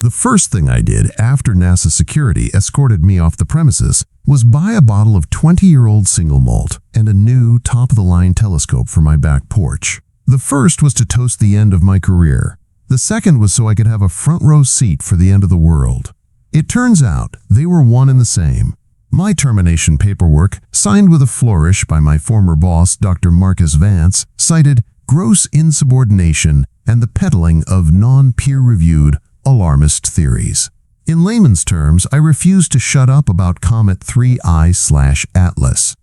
The first thing I did after NASA security escorted me off the premises was buy a bottle of 20-year-old single malt and a new top-of-the-line telescope for my back porch. The first was to toast the end of my career. The second was so I could have a front-row seat for the end of the world. It turns out they were one and the same. My termination paperwork, signed with a flourish by my former boss, Dr. Marcus Vance, cited gross insubordination and the peddling of non-peer-reviewed alarmist theories. In layman's terms, I refused to shut up about Comet 3I/Atlas.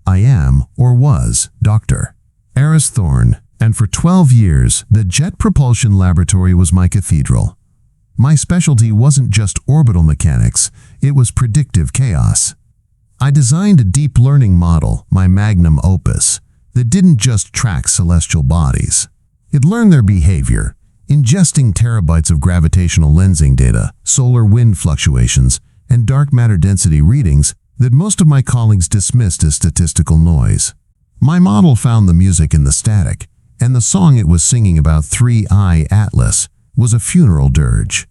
I am, or was, Dr. Eris Thorne, and for 12 years, the Jet Propulsion Laboratory was my cathedral. My specialty wasn't just orbital mechanics, it was predictive chaos. I designed a deep learning model, my magnum opus, that didn't just track celestial bodies. It learned their behavior, ingesting terabytes of gravitational lensing data, solar wind fluctuations, and dark matter density readings that most of my colleagues dismissed as statistical noise. My model found the music in the static, and the song it was singing about 3I Atlas was a funeral dirge.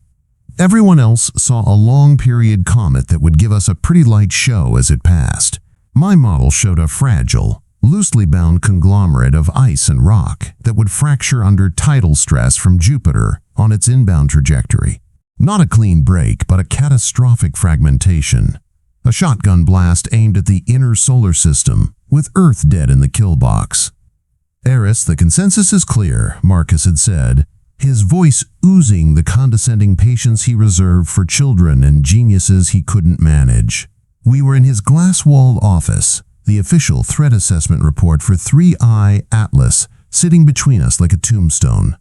Everyone else saw a long-period comet that would give us a pretty light show as it passed. My model showed a fragile, loosely bound conglomerate of ice and rock that would fracture under tidal stress from Jupiter on its inbound trajectory. Not a clean break, but a catastrophic fragmentation. A shotgun blast aimed at the inner solar system, with Earth dead in the kill box. "Eris, the consensus is clear," Marcus had said, his voice oozing the condescending patience he reserved for children and geniuses he couldn't manage. We were in his glass-walled office, the official threat assessment report for 3I Atlas sitting between us like a tombstone.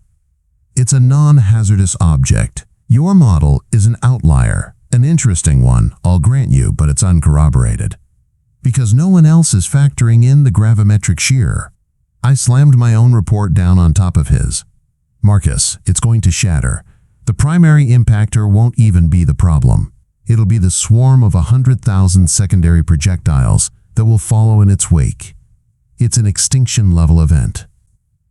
"It's a non-hazardous object. Your model is an outlier, an interesting one, I'll grant you, but it's uncorroborated. Because no one else is factoring in the gravimetric shear." I slammed my own report down on top of his. "Marcus, it's going to shatter. The primary impactor won't even be the problem. It'll be the swarm of 100,000 secondary projectiles that will follow in its wake. It's an extinction-level event."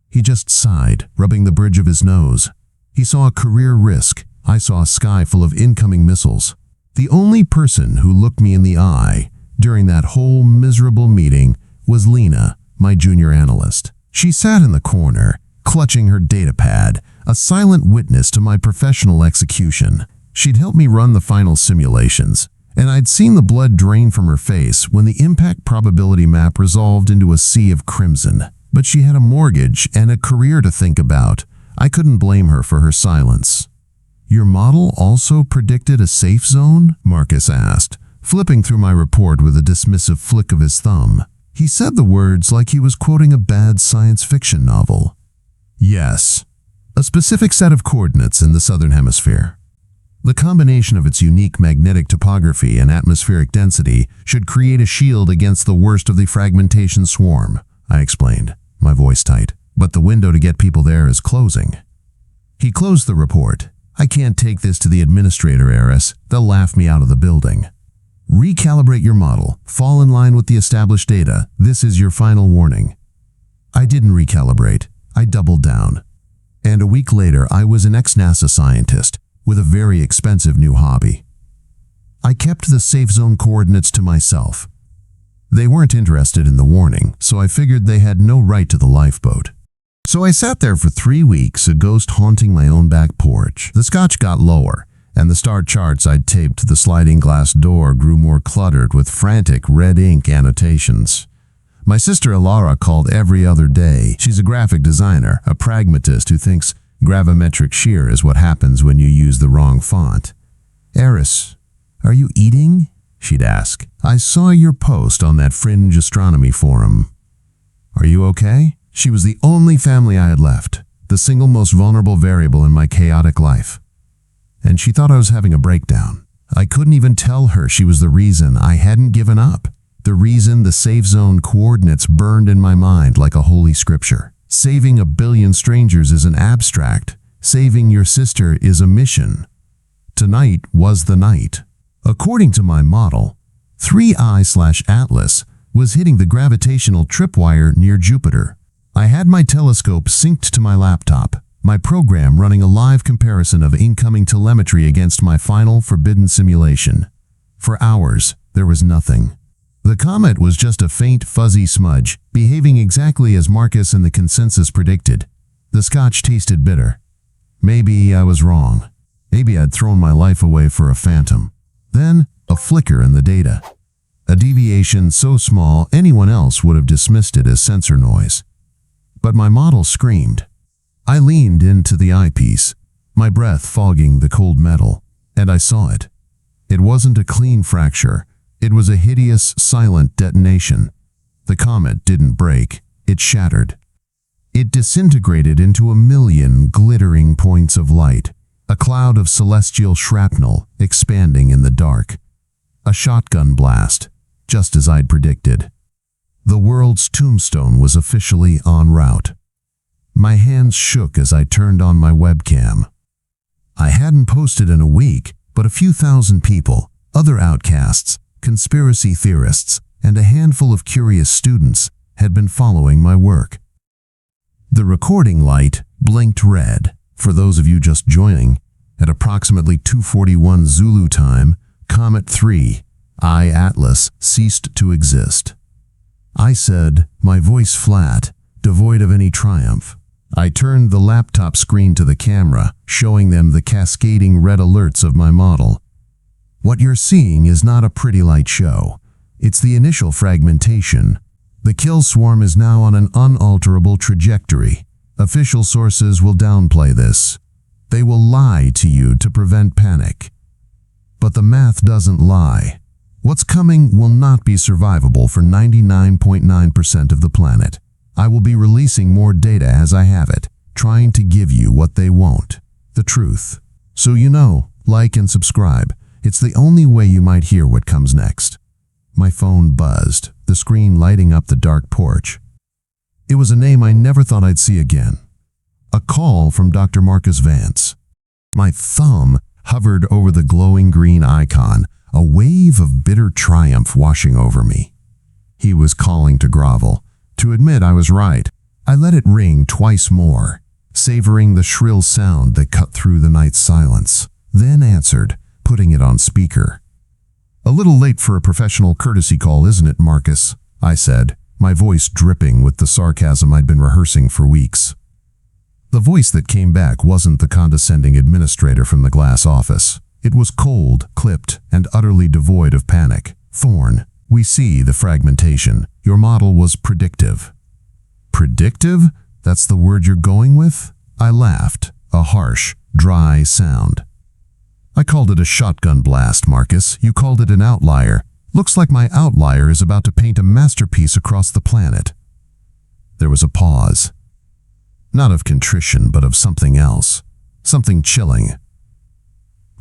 He just sighed, rubbing the bridge of his nose. He saw a career risk. I saw a sky full of incoming missiles. The only person who looked me in the eye during that whole miserable meeting was Lena, my junior analyst. She sat in the corner, clutching her datapad, a silent witness to my professional execution. She'd helped me run the final simulations, and I'd seen the blood drain from her face when the impact probability map resolved into a sea of crimson. But she had a mortgage and a career to think about. I couldn't blame her for her silence. "Your model also predicted a safe zone?" Marcus asked, flipping through my report with a dismissive flick of his thumb. He said the words like he was quoting a bad science fiction novel. "Yes. A specific set of coordinates in the southern hemisphere. The combination of its unique magnetic topography and atmospheric density should create a shield against the worst of the fragmentation swarm," I explained, my voice tight. "But the window to get people there is closing." He closed the report. "I can't take this to the administrator, Eris. They'll laugh me out of the building. Recalibrate your model. Fall in line with the established data. This is your final warning." I didn't recalibrate. I doubled down. And a week later, I was an ex-NASA scientist with a very expensive new hobby. I kept the safe zone coordinates to myself. They weren't interested in the warning, so I figured they had no right to the lifeboat. So I sat there for 3 weeks, a ghost haunting my own back porch. The scotch got lower, and the star charts I'd taped to the sliding glass door grew more cluttered with frantic red ink annotations. My sister Alara called every other day. She's a graphic designer, a pragmatist who thinks gravimetric shear is what happens when you use the wrong font. "Eris, are you eating?" she'd ask. "I saw your post on that fringe astronomy forum. Are you okay?" She was the only family I had left, the single most vulnerable variable in my chaotic life. And she thought I was having a breakdown. I couldn't even tell her she was the reason I hadn't given up, the reason the safe zone coordinates burned in my mind like a holy scripture. Saving a billion strangers is an abstract. Saving your sister is a mission. Tonight was the night. According to my model, 3I/Atlas was hitting the gravitational tripwire near Jupiter. I had my telescope synced to my laptop, my program running a live comparison of incoming telemetry against my final forbidden simulation. For hours, there was nothing. The comet was just a faint, fuzzy smudge, behaving exactly as Marcus and the consensus predicted. The scotch tasted bitter. Maybe I was wrong. Maybe I'd thrown my life away for a phantom. Then, a flicker in the data. A deviation so small anyone else would have dismissed it as sensor noise. But my model screamed. I leaned into the eyepiece, my breath fogging the cold metal, and I saw it. It wasn't a clean fracture. It was a hideous, silent detonation. The comet didn't break. It shattered. It disintegrated into a million glittering points of light, a cloud of celestial shrapnel expanding in the dark. A shotgun blast, just as I'd predicted. The world's tombstone was officially en route. My hands shook as I turned on my webcam. I hadn't posted in a week, but a few thousand people, other outcasts, conspiracy theorists, and a handful of curious students had been following my work. The recording light blinked red. For those of you just joining, at approximately 2:41 Zulu time, Comet 3, I Atlas, ceased to exist. I said, my voice flat, devoid of any triumph. I turned the laptop screen to the camera, showing them the cascading red alerts of my model. What you're seeing is not a pretty light show. It's the initial fragmentation. The kill swarm is now on an unalterable trajectory. Official sources will downplay this. They will lie to you to prevent panic. But the math doesn't lie. What's coming will not be survivable for 99.9% of the planet. I will be releasing more data as I have it, trying to give you what they won't, the truth. So you know, like and subscribe. It's the only way you might hear what comes next. My phone buzzed, the screen lighting up the dark porch. It was a name I never thought I'd see again. A call from Dr. Marcus Vance. My thumb hovered over the glowing green icon, a wave of bitter triumph washing over me. He was calling to grovel. To admit I was right, I let it ring twice more, savoring the shrill sound that cut through the night's silence, then answered, putting it on speaker. A little late for a professional courtesy call, isn't it, Marcus? I said, my voice dripping with the sarcasm I'd been rehearsing for weeks. The voice that came back wasn't the condescending administrator from the glass office. It was cold, clipped, and utterly devoid of panic. Thorne, we see the fragmentation. Your model was predictive. Predictive? That's the word you're going with? I laughed, a harsh, dry sound. I called it a shotgun blast, Marcus. You called it an outlier. Looks like my outlier is about to paint a masterpiece across the planet. There was a pause. Not of contrition, but of something else. Something chilling.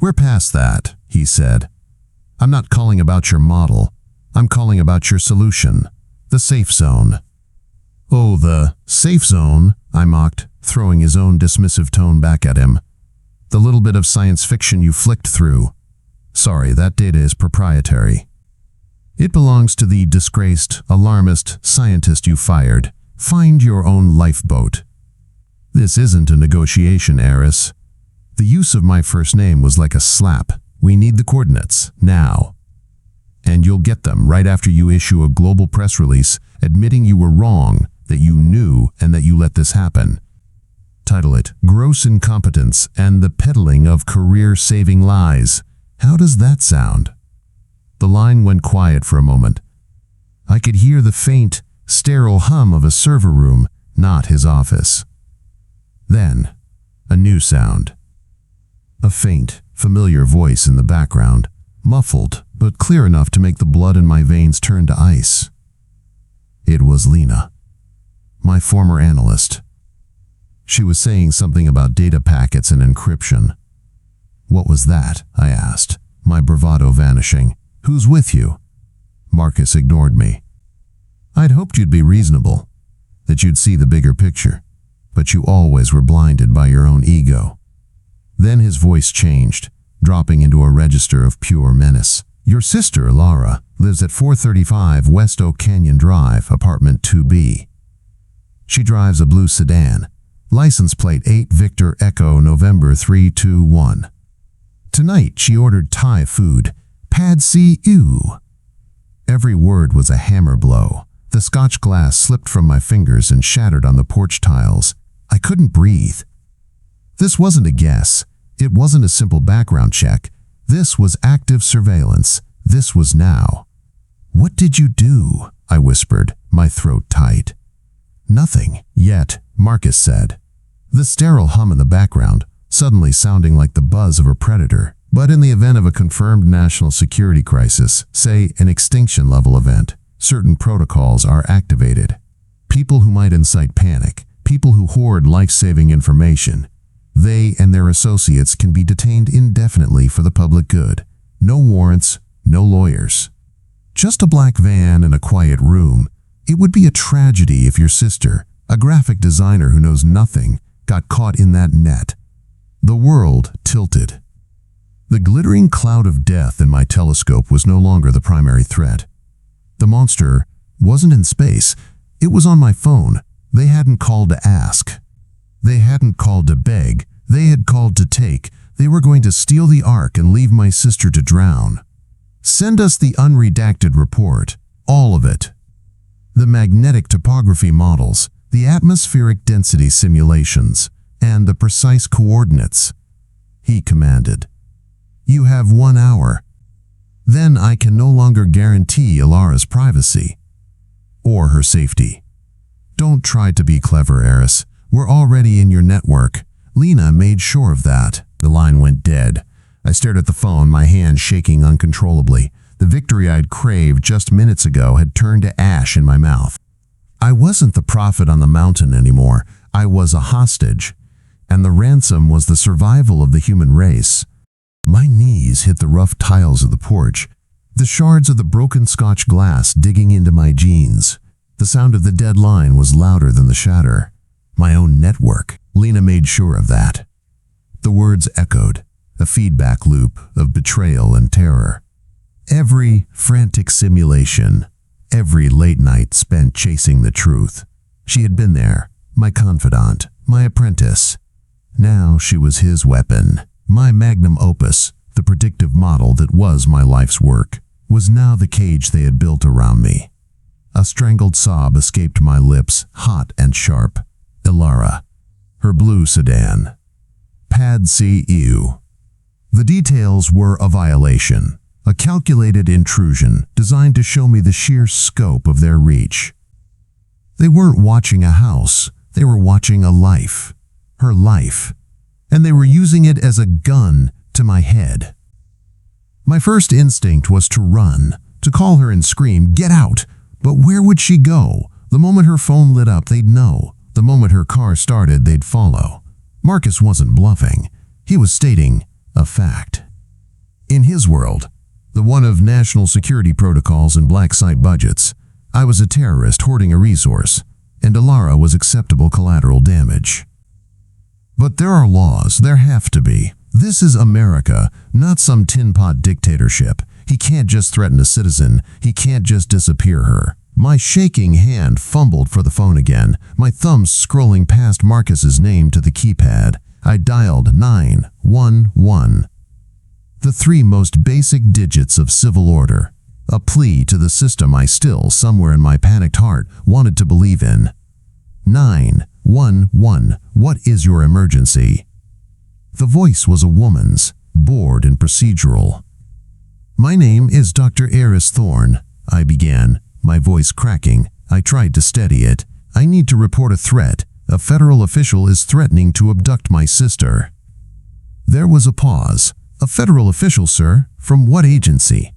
We're past that, he said. I'm not calling about your model. I'm calling about your solution. The safe zone. Oh, the safe zone, I mocked, throwing his own dismissive tone back at him. The little bit of science fiction you flicked through. Sorry, that data is proprietary. It belongs to the disgraced, alarmist scientist you fired. Find your own lifeboat. This isn't a negotiation, Eris. The use of my first name was like a slap. We need the coordinates, now. And you'll get them right after you issue a global press release admitting you were wrong, that you knew, and that you let this happen. Title it, Gross Incompetence and the Peddling of Career-Saving Lies. How does that sound? The line went quiet for a moment. I could hear the faint, sterile hum of a server room, not his office. Then, a new sound. A faint, familiar voice in the background, muffled, but clear enough to make the blood in my veins turn to ice. It was Lena, my former analyst. She was saying something about data packets and encryption. What was that? I asked, my bravado vanishing. Who's with you? Marcus ignored me. I'd hoped you'd be reasonable, that you'd see the bigger picture, but you always were blinded by your own ego. Then his voice changed, dropping into a register of pure menace. Your sister, Laura, lives at 435 West Oak Canyon Drive, apartment 2B. She drives a blue sedan, License plate 8 Victor Echo November 321. Tonight she ordered Thai food. Pad see ew. Every word was a hammer blow. The Scotch glass slipped from my fingers and shattered on the porch tiles. I couldn't breathe. This wasn't a guess. It wasn't a simple background check. This was active surveillance. This was now. "What did you do?" I whispered, my throat tight. "Nothing, yet," Marcus said. The sterile hum in the background, suddenly sounding like the buzz of a predator. But in the event of a confirmed national security crisis, say an extinction-level event, certain protocols are activated. People who might incite panic, people who hoard life-saving information, they and their associates can be detained indefinitely for the public good. No warrants, no lawyers. Just a black van and a quiet room. It would be a tragedy if your sister, a graphic designer who knows nothing, got caught in that net. The world tilted. The glittering cloud of death in my telescope was no longer the primary threat. The monster wasn't in space. It was on my phone. They hadn't called to ask. They hadn't called to beg. They had called to take. They were going to steal the Ark and leave my sister to drown. Send us the unredacted report. All of it. The magnetic topography models, the atmospheric density simulations, and the precise coordinates. He commanded. "You have 1 hour. Then I can no longer guarantee Ilara's privacy. Or her safety. Don't try to be clever, Eris. We're already in your network. Lena made sure of that." The line went dead. I stared at the phone, my hand shaking uncontrollably. The victory I'd craved just minutes ago had turned to ash in my mouth. I wasn't the prophet on the mountain anymore. I was a hostage. And the ransom was the survival of the human race. My knees hit the rough tiles of the porch, the shards of the broken Scotch glass digging into my jeans. The sound of the dead line was louder than the shatter. My own network. Lena made sure of that. The words echoed, a feedback loop of betrayal and terror. Every frantic simulation, every late night spent chasing the truth. She had been there, my confidant, my apprentice. Now she was his weapon. My magnum opus, the predictive model that was my life's work, was now the cage they had built around me. A strangled sob escaped my lips, hot and sharp. Ilara. Her blue sedan. Pad see ew. The details were a violation, a calculated intrusion designed to show me the sheer scope of their reach. They weren't watching a house, they were watching a life. Her life. And they were using it as a gun to my head. My first instinct was to run, to call her and scream, "Get out!" But where would she go? The moment her phone lit up, they'd know. The moment her car started, they'd follow. Marcus wasn't bluffing. He was stating a fact. In his world, the one of national security protocols and black site budgets, I was a terrorist hoarding a resource, and Ilara was acceptable collateral damage. But there are laws, there have to be. This is America, not some tin pot dictatorship. He can't just threaten a citizen, he can't just disappear her. My shaking hand fumbled for the phone again, my thumbs scrolling past Marcus's name to the keypad. I dialed 911. The 3 most basic digits of civil order. A plea to the system I still, somewhere in my panicked heart, wanted to believe in. 911, what is your emergency? The voice was a woman's, bored and procedural. "My name is Dr. Eris Thorne," I began, my voice cracking. I tried to steady it. "I need to report a threat. A federal official is threatening to abduct my sister." There was a pause. "A federal official, sir? From what agency?"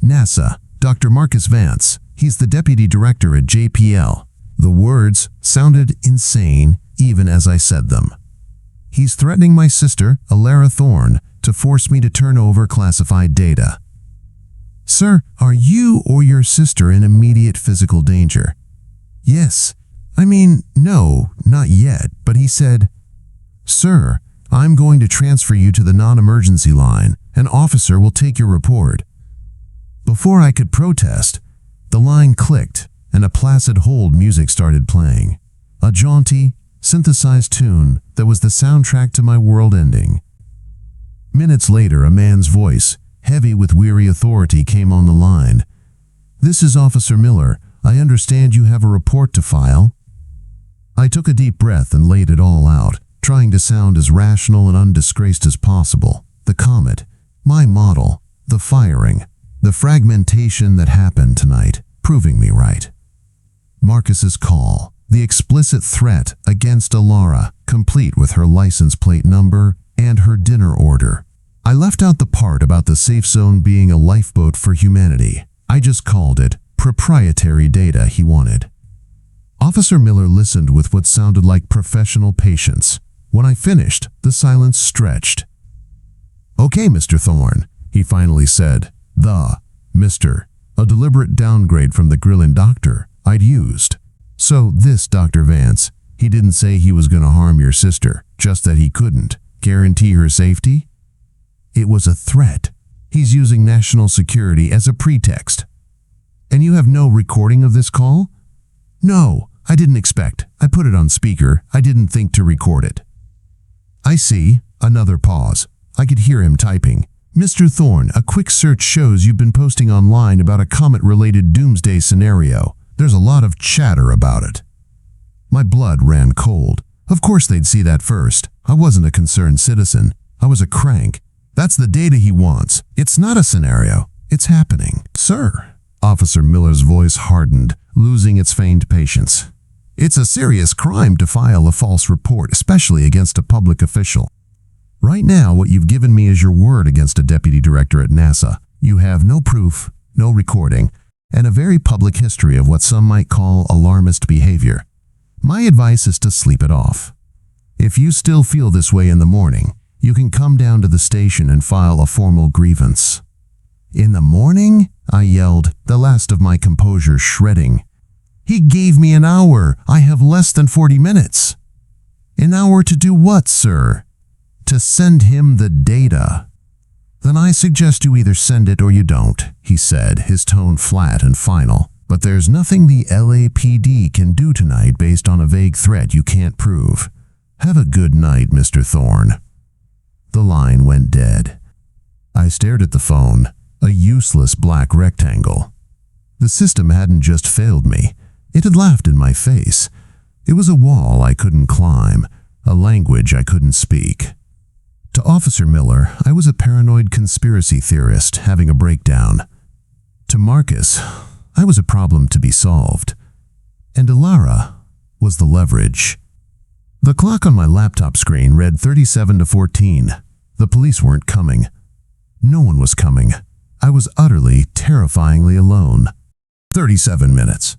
"NASA, Dr. Marcus Vance. He's the deputy director at JPL. The words sounded insane even as I said them. "He's threatening my sister, Ilara Thorne, to force me to turn over classified data." "Sir, are you or your sister in immediate physical danger?" "Yes. No, not yet, but he said, 'Sir, I'm going to transfer you to the non-emergency line. An officer will take your report.'" Before I could protest, the line clicked and a placid hold music started playing. A jaunty, synthesized tune that was the soundtrack to my world ending. Minutes later, a man's voice, heavy with weary authority, came on the line. "This is Officer Miller. I understand you have a report to file." I took a deep breath and laid it all out, trying to sound as rational and undisgraced as possible. The comet, my model, the firing, the fragmentation that happened tonight, proving me right. Marcus's call, the explicit threat against Alara, complete with her license plate number and her dinner order. I left out the part about the safe zone being a lifeboat for humanity. I just called it proprietary data he wanted. Officer Miller listened with what sounded like professional patience. When I finished, the silence stretched. "Okay, Mr. Thorne," he finally said. Mr. A deliberate downgrade from the grilling doctor I'd used. "So this Dr. Vance, he didn't say he was going to harm your sister, just that he couldn't guarantee her safety?" It was a threat. He's using national security as a pretext. "And you have no recording of this call?" "No, I didn't expect. I put it on speaker. I didn't think to record it." "I see." Another pause. I could hear him typing. "Mr. Thorne, a quick search shows you've been posting online about a comet-related doomsday scenario. There's a lot of chatter about it." My blood ran cold. Of course they'd see that first. I wasn't a concerned citizen. I was a crank. "That's the data he wants. It's not a scenario. It's happening." "Sir." Officer Miller's voice hardened, losing its feigned patience. "It's a serious crime to file a false report, especially against a public official. Right now, what you've given me is your word against a deputy director at NASA. You have no proof, no recording, and a very public history of what some might call alarmist behavior. My advice is to sleep it off. If you still feel this way in the morning, you can come down to the station and file a formal grievance." "In the morning?" I yelled, the last of my composure shredding. "He gave me an hour. I have less than 40 minutes. "An hour to do what, sir?" "To send him the data." "Then I suggest you either send it or you don't," he said, his tone flat and final. "But there's nothing the LAPD can do tonight based on a vague threat you can't prove. Have a good night, Mr. Thorne." The line went dead. I stared at the phone, a useless black rectangle. The system hadn't just failed me. It had laughed in my face. It was a wall I couldn't climb, a language I couldn't speak. To Officer Miller, I was a paranoid conspiracy theorist having a breakdown. To Marcus, I was a problem to be solved. And Alara was the leverage. The clock on my laptop screen read 37 to 14. The police weren't coming. No one was coming. I was utterly, terrifyingly alone. 37 minutes.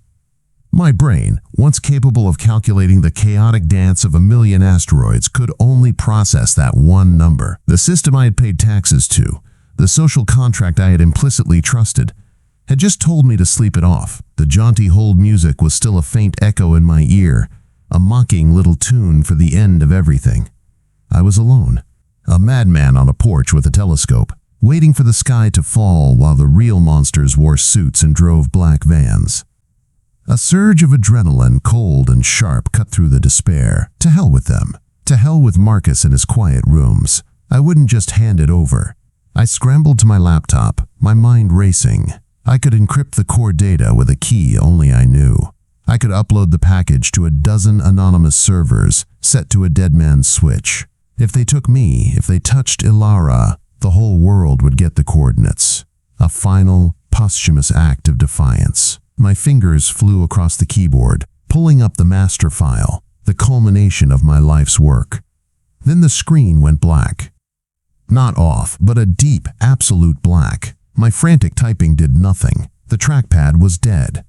My brain, once capable of calculating the chaotic dance of a million asteroids, could only process that one number. The system I had paid taxes to, the social contract I had implicitly trusted, had just told me to sleep it off. The jaunty hold music was still a faint echo in my ear, a mocking little tune for the end of everything. I was alone, a madman on a porch with a telescope, waiting for the sky to fall while the real monsters wore suits and drove black vans. A surge of adrenaline, cold and sharp, cut through the despair. To hell with them. To hell with Marcus in his quiet rooms. I wouldn't just hand it over. I scrambled to my laptop, my mind racing. I could encrypt the core data with a key only I knew. I could upload the package to a dozen anonymous servers, set to a dead man's switch. If they took me, if they touched Alara, the whole world would get the coordinates. A final, posthumous act of defiance. My fingers flew across the keyboard, pulling up the master file, the culmination of my life's work. Then the screen went black. Not off, but a deep, absolute black. My frantic typing did nothing. The trackpad was dead.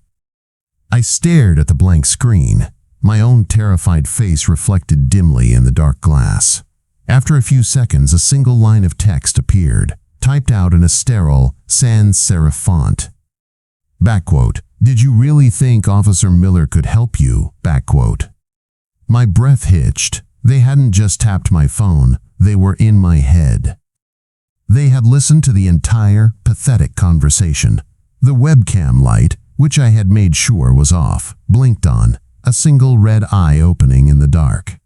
I stared at the blank screen, my own terrified face reflected dimly in the dark glass. After a few seconds, a single line of text appeared, typed out in a sterile, sans serif font. Backquote, "Did you really think Officer Miller could help you?" Backquote. My breath hitched. They hadn't just tapped my phone, they were in my head. They had listened to the entire, pathetic conversation. The webcam light, which I had made sure was off, blinked on, a single red eye opening in the dark.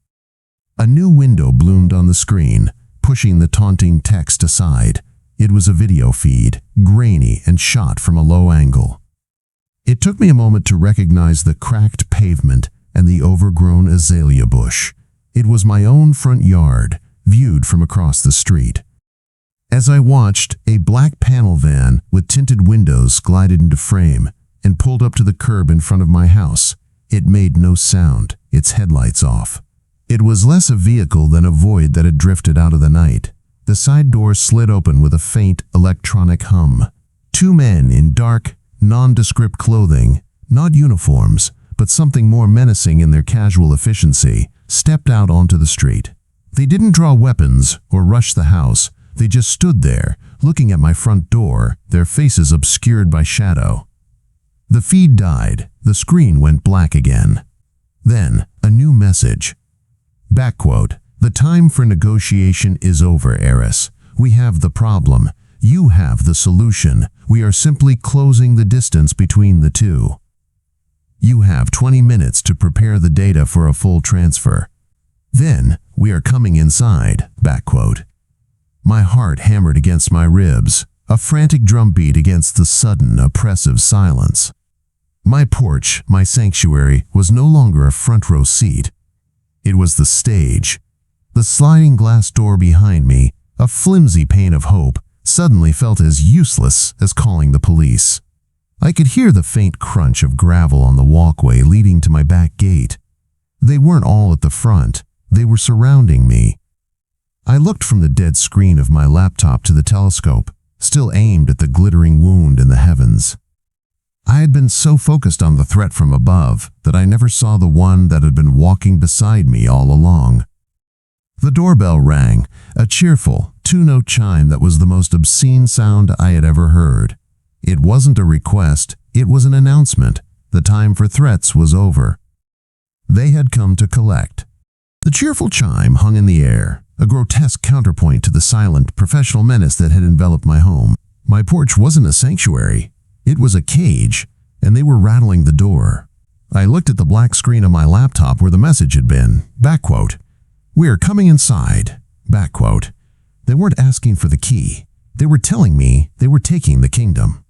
A new window bloomed on the screen, pushing the taunting text aside. It was a video feed, grainy and shot from a low angle. It took me a moment to recognize the cracked pavement and the overgrown azalea bush. It was my own front yard, viewed from across the street. As I watched, a black panel van with tinted windows glided into frame and pulled up to the curb in front of my house. It made no sound, its headlights off. It was less a vehicle than a void that had drifted out of the night. The side door slid open with a faint electronic hum. Two men in dark, nondescript clothing, not uniforms, but something more menacing in their casual efficiency, stepped out onto the street. They didn't draw weapons or rush the house. They just stood there, looking at my front door, their faces obscured by shadow. The feed died. The screen went black again. Then, a new message. Backquote, "The time for negotiation is over, Eris. We have the problem. You have the solution. We are simply closing the distance between the two. You have 20 minutes to prepare the data for a full transfer. Then, we are coming inside." Backquote. My heart hammered against my ribs, a frantic drumbeat against the sudden, oppressive silence. My porch, my sanctuary, was no longer a front-row seat. It was the stage. The sliding glass door behind me, a flimsy pane of hope, suddenly felt as useless as calling the police. I could hear the faint crunch of gravel on the walkway leading to my back gate. They weren't all at the front. They were surrounding me. I looked from the dead screen of my laptop to the telescope, still aimed at the glittering wound in the heavens. I had been so focused on the threat from above that I never saw the one that had been walking beside me all along. The doorbell rang, a cheerful, two-note chime that was the most obscene sound I had ever heard. It wasn't a request, it was an announcement. The time for threats was over. They had come to collect. The cheerful chime hung in the air, a grotesque counterpoint to the silent, professional menace that had enveloped my home. My porch wasn't a sanctuary. It was a cage, and they were rattling the door. I looked at the black screen of my laptop where the message had been. Backquote, "We are coming inside." Backquote. They weren't asking for the key. They were telling me they were taking the kingdom.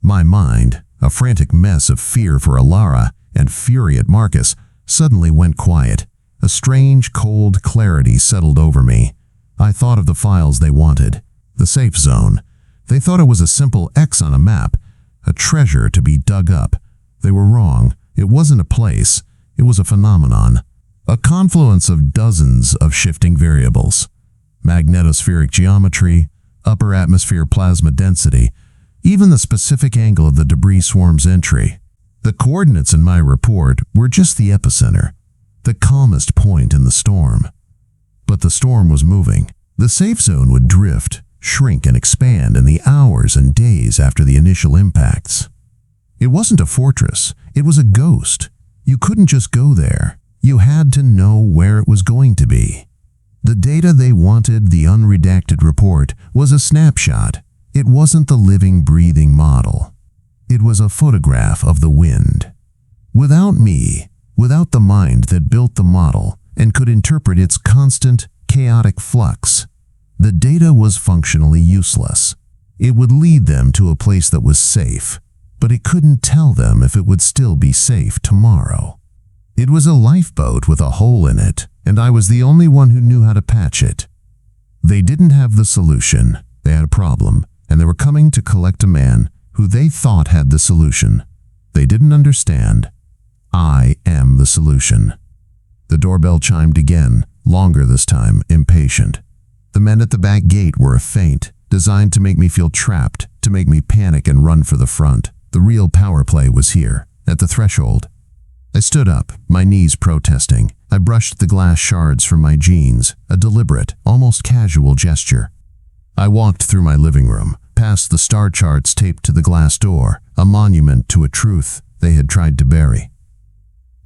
My mind, a frantic mess of fear for Alara and fury at Marcus, suddenly went quiet. A strange, cold clarity settled over me. I thought of the files they wanted. The safe zone. They thought it was a simple X on a map, a treasure to be dug up. They were wrong. It wasn't a place. It was a phenomenon. A confluence of dozens of shifting variables. Magnetospheric geometry, upper atmosphere plasma density, even the specific angle of the debris swarm's entry. The coordinates in my report were just the epicenter, the calmest point in the storm. But the storm was moving. The safe zone would drift, shrink and expand in the hours and days after the initial impacts. It wasn't a fortress, it was a ghost. You couldn't just go there. You had to know where it was going to be. The data they wanted, the unredacted report, was a snapshot. It wasn't the living, breathing model. It was a photograph of the wind. Without me, without the mind that built the model and could interpret its constant, chaotic flux, the data was functionally useless. It would lead them to a place that was safe, but it couldn't tell them if it would still be safe tomorrow. It was a lifeboat with a hole in it, and I was the only one who knew how to patch it. They didn't have the solution. They had a problem, and they were coming to collect a man who they thought had the solution. They didn't understand. I am the solution. The doorbell chimed again, longer this time, impatient. The men at the back gate were a feint, designed to make me feel trapped, to make me panic and run for the front. The real power play was here, at the threshold. I stood up, my knees protesting. I brushed the glass shards from my jeans, a deliberate, almost casual gesture. I walked through my living room, past the star charts taped to the glass door, a monument to a truth they had tried to bury.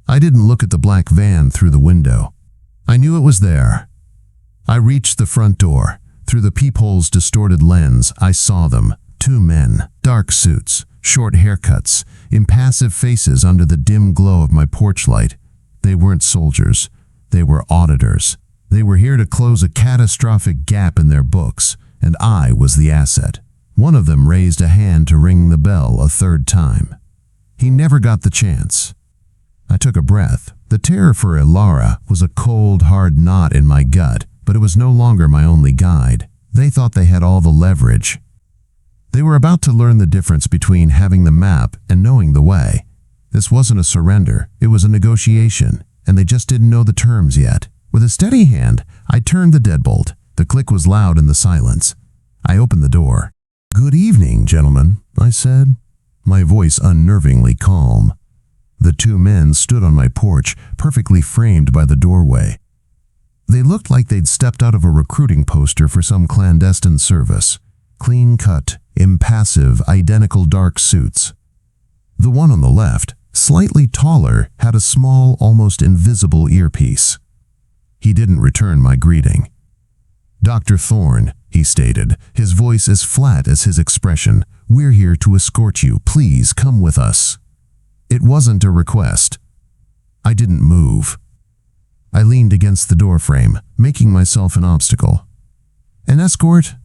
I didn't look at the black van through the window. I knew it was there. I reached the front door. Through the peephole's distorted lens, I saw them. Two men, dark suits, short haircuts, impassive faces under the dim glow of my porch light. They weren't soldiers. They were auditors. They were here to close a catastrophic gap in their books, and I was the asset. One of them raised a hand to ring the bell a third time. He never got the chance. I took a breath. The terror for Ilara was a cold, hard knot in my gut, but it was no longer my only guide. They thought they had all the leverage. They were about to learn the difference between having the map and knowing the way. This wasn't a surrender, it was a negotiation, and they just didn't know the terms yet. With a steady hand, I turned the deadbolt. The click was loud in the silence. I opened the door. "Good evening, gentlemen," I said, my voice unnervingly calm. The two men stood on my porch, perfectly framed by the doorway. They looked like they'd stepped out of a recruiting poster for some clandestine service. Clean-cut, impassive, identical dark suits. The one on the left, slightly taller, had a small, almost invisible earpiece. He didn't return my greeting. "Dr. Thorne," he stated, his voice as flat as his expression, "we're here to escort you. Please come with us." It wasn't a request. I didn't move. I leaned against the doorframe, making myself an obstacle. "An escort?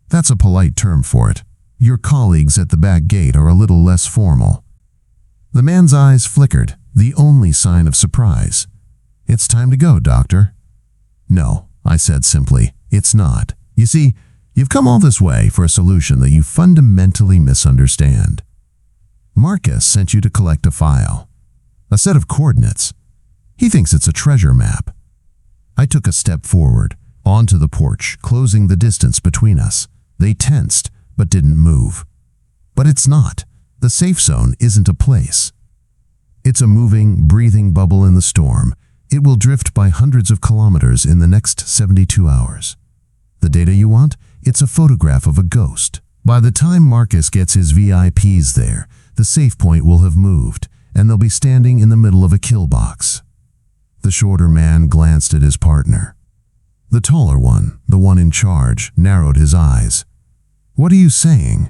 That's a polite term for it. Your colleagues at the back gate are a little less formal." The man's eyes flickered, the only sign of surprise. "It's time to go, Doctor." "No," I said simply, "it's not. You see, you've come all this way for a solution that you fundamentally misunderstand. Marcus sent you to collect a file, a set of coordinates. He thinks it's a treasure map." I took a step forward, onto the porch, closing the distance between us. They tensed, but didn't move. But it's not. The safe zone isn't a place. It's a moving, breathing bubble in the storm. It will drift by hundreds of kilometers in the next 72 hours. The data you want? It's a photograph of a ghost. By the time Marcus gets his VIPs there, the safe point will have moved, and they'll be standing in the middle of a kill box. The shorter man glanced at his partner. The taller one, the one in charge, narrowed his eyes. "What are you saying?"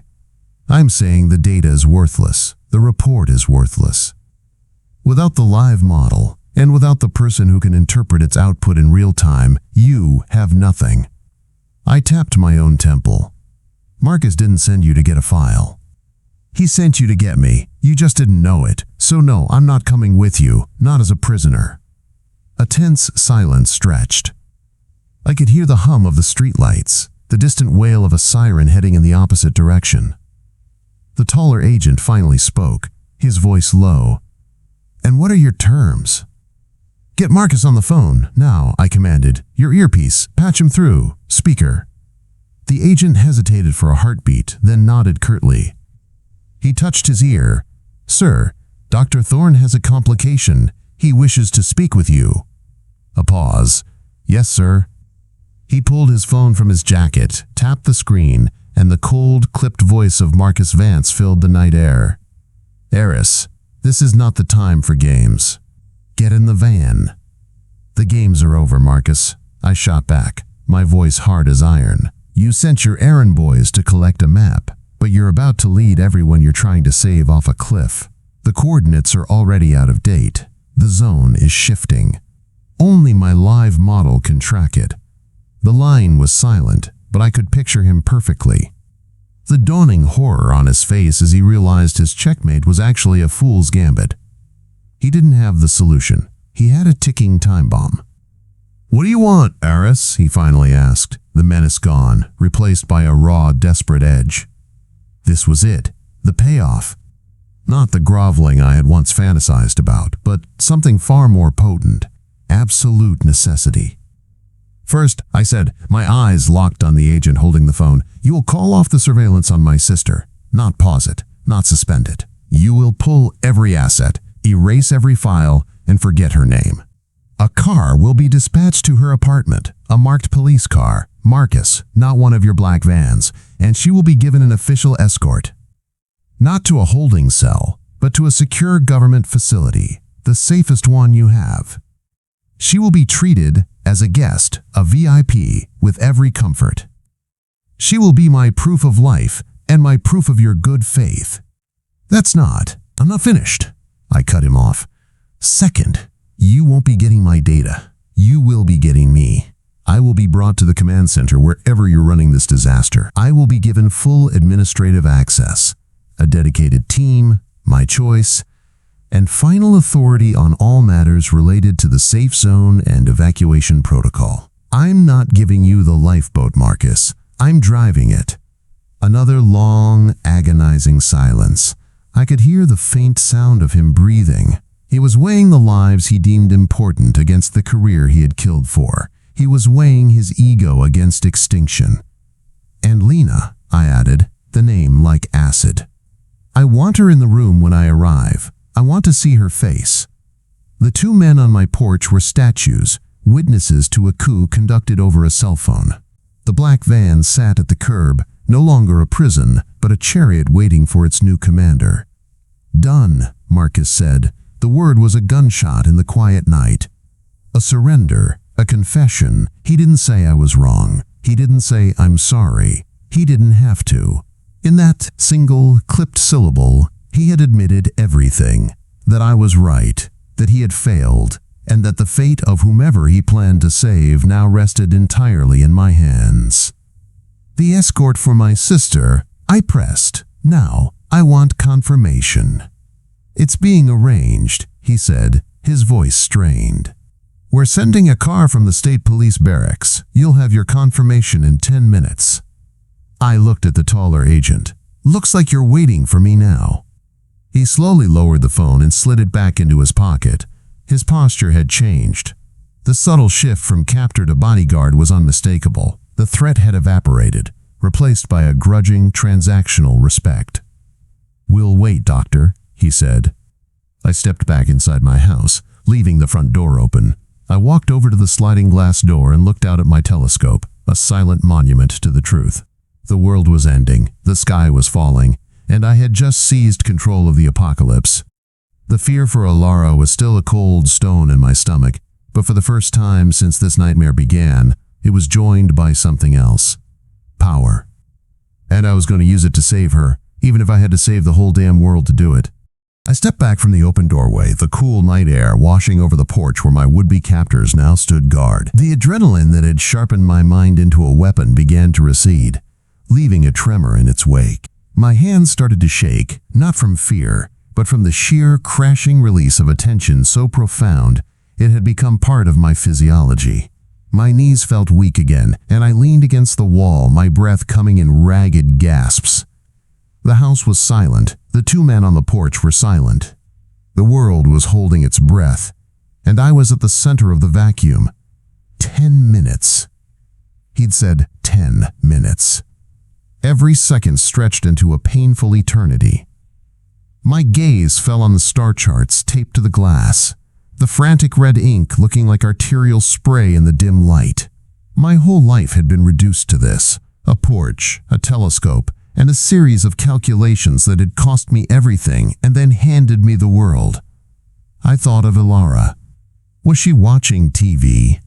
"I'm saying the data is worthless. The report is worthless. Without the live model, and without the person who can interpret its output in real time, you have nothing." I tapped my own temple. "Marcus didn't send you to get a file. He sent you to get me. You just didn't know it. So no, I'm not coming with you, not as a prisoner." A tense silence stretched. I could hear the hum of the streetlights, the distant wail of a siren heading in the opposite direction. The taller agent finally spoke, his voice low. "And what are your terms?" "Get Marcus on the phone, now," I commanded. "Your earpiece, patch him through. Speaker." The agent hesitated for a heartbeat, then nodded curtly. He touched his ear. "Sir, Dr. Thorne has a complication. He wishes to speak with you." A pause. "Yes, sir." He pulled his phone from his jacket, tapped the screen, and the cold, clipped voice of Marcus Vance filled the night air. "Eris, this is not the time for games. Get in the van." "The games are over, Marcus," I shot back, my voice hard as iron. "You sent your errand boys to collect a map, but you're about to lead everyone you're trying to save off a cliff. The coordinates are already out of date. The zone is shifting. Only my live model can track it." The line was silent, but I could picture him perfectly. The dawning horror on his face as he realized his checkmate was actually a fool's gambit. He didn't have the solution. He had a ticking time bomb. "What do you want, Eris?" he finally asked, the menace gone, replaced by a raw, desperate edge. This was it, the payoff. Not the groveling I had once fantasized about, but something far more potent. Absolute necessity. "First," I said, my eyes locked on the agent holding the phone, "you will call off the surveillance on my sister. Not pause it, not suspend it. You will pull every asset, erase every file, and forget her name. A car will be dispatched to her apartment, a marked police car, Marcus, not one of your black vans, and she will be given an official escort. Not to a holding cell, but to a secure government facility, the safest one you have. She will be treated as a guest, a VIP, with every comfort. She will be my proof of life and my proof of your good faith. That's not, I'm not finished. I cut him off. Second, you won't be getting my data. You will be getting me. I will be brought to the command center wherever you're running this disaster. I will be given full administrative access, a dedicated team, my choice, and final authority on all matters related to the safe zone and evacuation protocol. I'm not giving you the lifeboat, Marcus. I'm driving it. Another long, agonizing silence. I could hear the faint sound of him breathing. He was weighing the lives he deemed important against the career he had killed for. He was weighing his ego against extinction. And Lena, I added, the name like acid. I want her in the room when I arrive. I want to see her face. The two men on my porch were statues, witnesses to a coup conducted over a cell phone. The black van sat at the curb, no longer a prison, but a chariot waiting for its new commander. Done, Marcus said. The word was a gunshot in the quiet night. A surrender, a confession. He didn't say I was wrong. He didn't say I'm sorry. He didn't have to. In that single, clipped syllable, he had admitted everything. That I was right, that he had failed, and that the fate of whomever he planned to save now rested entirely in my hands. The escort for my sister, I pressed. Now, I want confirmation. It's being arranged, he said, his voice strained. We're sending a car from the state police barracks. You'll have your confirmation in 10 minutes. I looked at the taller agent. Looks like you're waiting for me now. He slowly lowered the phone and slid it back into his pocket. His posture had changed. The subtle shift from captor to bodyguard was unmistakable. The threat had evaporated, replaced by a grudging, transactional respect. We'll wait, Doctor, he said. I stepped back inside my house, leaving the front door open. I walked over to the sliding glass door and looked out at my telescope, a silent monument to the truth. The world was ending, the sky was falling, and I had just seized control of the apocalypse. The fear for Alara was still a cold stone in my stomach, but for the first time since this nightmare began, it was joined by something else. Power. And I was going to use it to save her, even if I had to save the whole damn world to do it. I stepped back from the open doorway, the cool night air washing over the porch where my would-be captors now stood guard. The adrenaline that had sharpened my mind into a weapon began to recede, leaving a tremor in its wake. My hands started to shake, not from fear, but from the sheer crashing release of a tension so profound it had become part of my physiology. My knees felt weak again, and I leaned against the wall, my breath coming in ragged gasps. The house was silent. The two men on the porch were silent. The world was holding its breath, and I was at the center of the vacuum. 10 minutes. He'd said 10 minutes. Every second stretched into a painful eternity. My gaze fell on the star charts taped to the glass, the frantic red ink looking like arterial spray in the dim light. My whole life had been reduced to this, a porch, a telescope, and a series of calculations that had cost me everything and then handed me the world. I thought of Alara. Was she watching TV?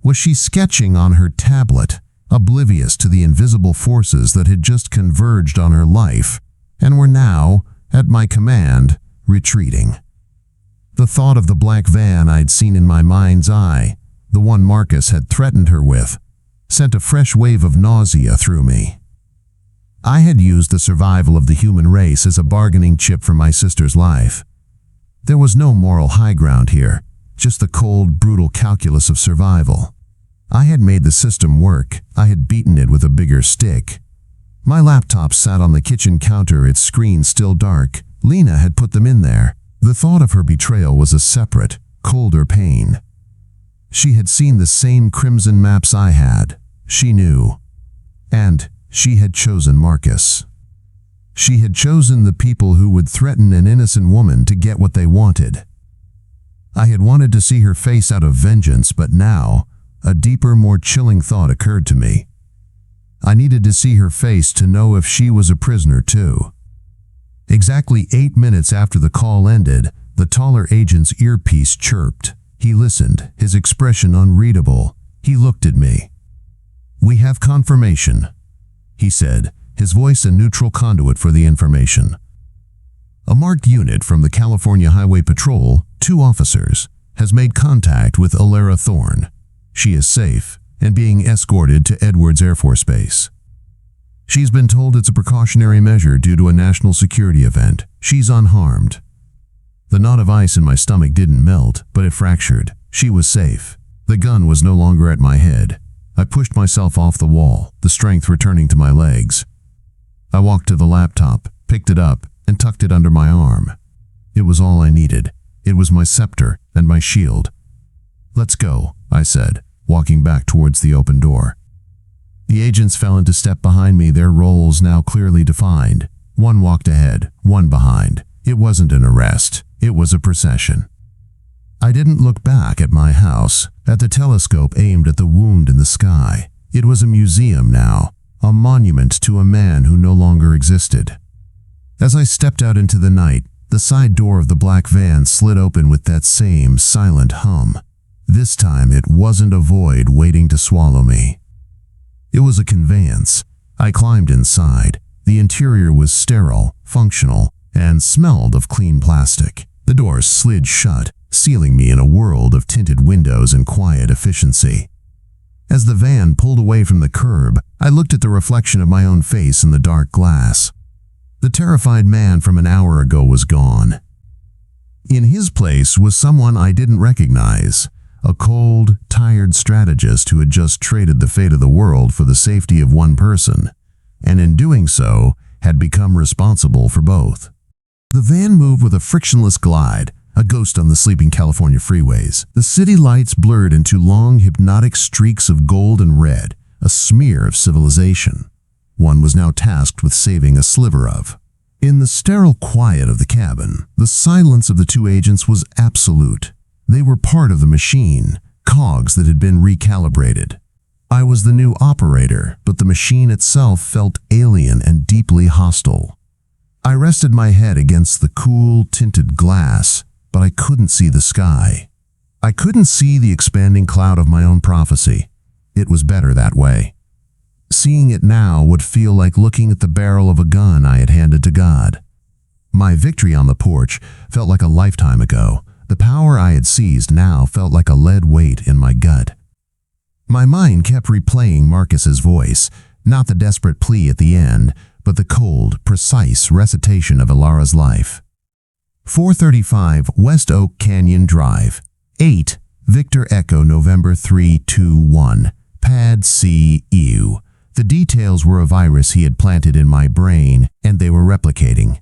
Was she sketching on her tablet, oblivious to the invisible forces that had just converged on her life and were now, at my command, retreating? The thought of the black van I'd seen in my mind's eye, the one Marcus had threatened her with, sent a fresh wave of nausea through me. I had used the survival of the human race as a bargaining chip for my sister's life. There was no moral high ground here, just the cold, brutal calculus of survival. I had made the system work. I had beaten it with a bigger stick. My laptop sat on the kitchen counter, its screen still dark. Lena had put them in there. The thought of her betrayal was a separate, colder pain. She had seen the same crimson maps I had. She knew. And she had chosen Marcus. She had chosen the people who would threaten an innocent woman to get what they wanted. I had wanted to see her face out of vengeance, but now, a deeper, more chilling thought occurred to me. I needed to see her face to know if she was a prisoner too. Exactly 8 minutes after the call ended, the taller agent's earpiece chirped. He listened, his expression unreadable. He looked at me. "We have confirmation," he said, his voice a neutral conduit for the information. A marked unit from the California Highway Patrol, 2 officers, has made contact with Alara Thorne. She is safe and being escorted to Edwards Air Force Base. She's been told it's a precautionary measure due to a national security event. She's unharmed. The knot of ice in my stomach didn't melt, but it fractured. She was safe. The gun was no longer at my head. I pushed myself off the wall, the strength returning to my legs. I walked to the laptop, picked it up, and tucked it under my arm. It was all I needed. It was my scepter and my shield. "Let's go," I said, walking back towards the open door. The agents fell into step behind me, their roles now clearly defined. One walked ahead, one behind. It wasn't an arrest. It was a procession. I didn't look back at my house, at the telescope aimed at the wound in the sky. It was a museum now, a monument to a man who no longer existed. As I stepped out into the night, the side door of the black van slid open with that same silent hum. This time it wasn't a void waiting to swallow me. It was a conveyance. I climbed inside. The interior was sterile, functional, and smelled of clean plastic. The doors slid shut, sealing me in a world of tinted windows and quiet efficiency. As the van pulled away from the curb, I looked at the reflection of my own face in the dark glass. The terrified man from an hour ago was gone. In his place was someone I didn't recognize, a cold, tired strategist who had just traded the fate of the world for the safety of one person, and in doing so, had become responsible for both. The van moved with a frictionless glide, a ghost on the sleeping California freeways. The city lights blurred into long, hypnotic streaks of gold and red, a smear of civilization. One was now tasked with saving a sliver of. In the sterile quiet of the cabin, the silence of the 2 agents was absolute. They were part of the machine, cogs that had been recalibrated. I was the new operator, but the machine itself felt alien and deeply hostile. I rested my head against the cool, tinted glass, but I couldn't see the sky. I couldn't see the expanding cloud of my own prophecy. It was better that way. Seeing it now would feel like looking at the barrel of a gun I had handed to God. My victory on the porch felt like a lifetime ago. The power I had seized now felt like a lead weight in my gut. My mind kept replaying Marcus's voice, not the desperate plea at the end, but the cold, precise recitation of Alara's life. 435 West Oak Canyon Drive, 8 Victor Echo November 321, Pad C EU. The details were a virus he had planted in my brain, and they were replicating.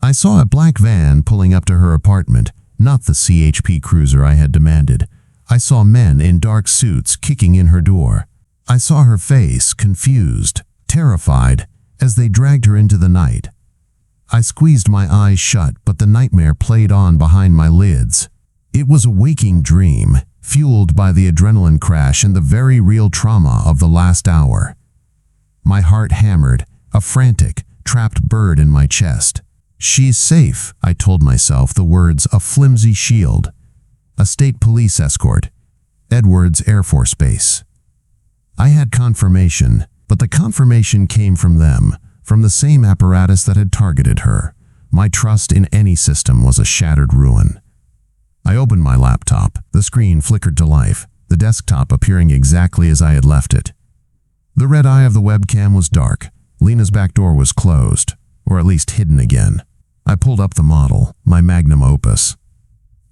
I saw a black van pulling up to her apartment, not the CHP cruiser I had demanded. I saw men in dark suits kicking in her door. I saw her face, confused, terrified, as they dragged her into the night. I squeezed my eyes shut, but the nightmare played on behind my lids. It was a waking dream, fueled by the adrenaline crash and the very real trauma of the last hour. My heart hammered, a frantic, trapped bird in my chest. "She's safe," I told myself, the words a flimsy shield. A state police escort. Edwards Air Force Base. I had confirmation, but the confirmation came from them, from the same apparatus that had targeted her. My trust in any system was a shattered ruin. I opened my laptop. The screen flickered to life, the desktop appearing exactly as I had left it. The red eye of the webcam was dark. Lena's back door was closed, or at least hidden again. I pulled up the model, my magnum opus.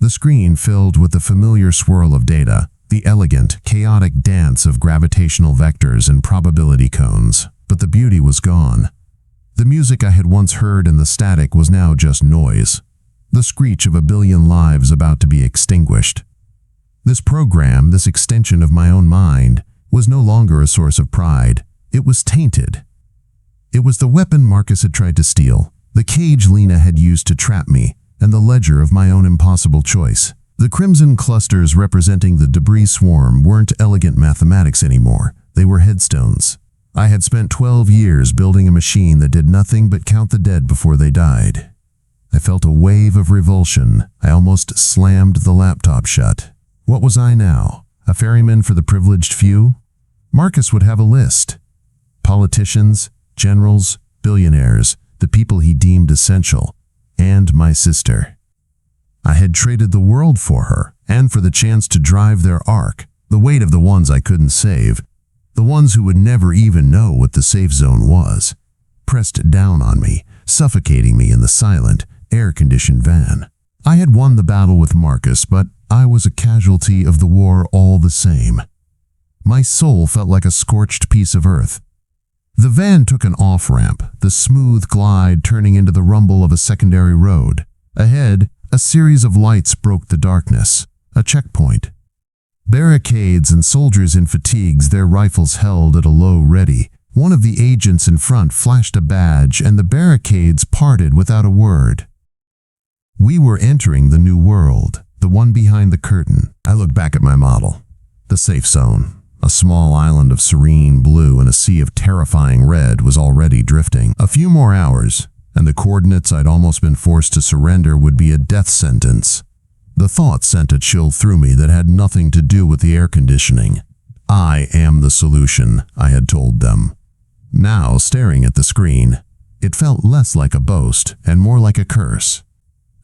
The screen filled with the familiar swirl of data, the elegant, chaotic dance of gravitational vectors and probability cones. But the beauty was gone. The music I had once heard in the static was now just noise, the screech of a billion lives about to be extinguished. This program, this extension of my own mind, was no longer a source of pride. It was tainted. It was the weapon Marcus had tried to steal, the cage Lena had used to trap me, and the ledger of my own impossible choice. The crimson clusters representing the debris swarm weren't elegant mathematics anymore. They were headstones. I had spent 12 years building a machine that did nothing but count the dead before they died. I felt a wave of revulsion. I almost slammed the laptop shut. What was I now? A ferryman for the privileged few? Marcus would have a list. Politicians, generals, billionaires, the people he deemed essential. and my sister. I had traded the world for her, and for the chance to drive their Ark, the weight of the ones I couldn't save, the ones who would never even know what the safe zone was, pressed down on me, suffocating me in the silent, air-conditioned van. I had won the battle with Marcus, but I was a casualty of the war all the same. My soul felt like a scorched piece of earth. The van took an off-ramp, the smooth glide turning into the rumble of a secondary road. Ahead, a series of lights broke the darkness. A checkpoint. Barricades and soldiers in fatigues, their rifles held at a low ready. One of the agents in front flashed a badge, and the barricades parted without a word. We were entering the new world, the one behind the curtain. I looked back at my model. The safe zone. A small island of serene blue and a sea of terrifying red was already drifting. A few more hours, and the coordinates I'd almost been forced to surrender would be a death sentence. The thought sent a chill through me that had nothing to do with the air conditioning. I am the solution, I had told them. Now, staring at the screen, it felt less like a boast and more like a curse.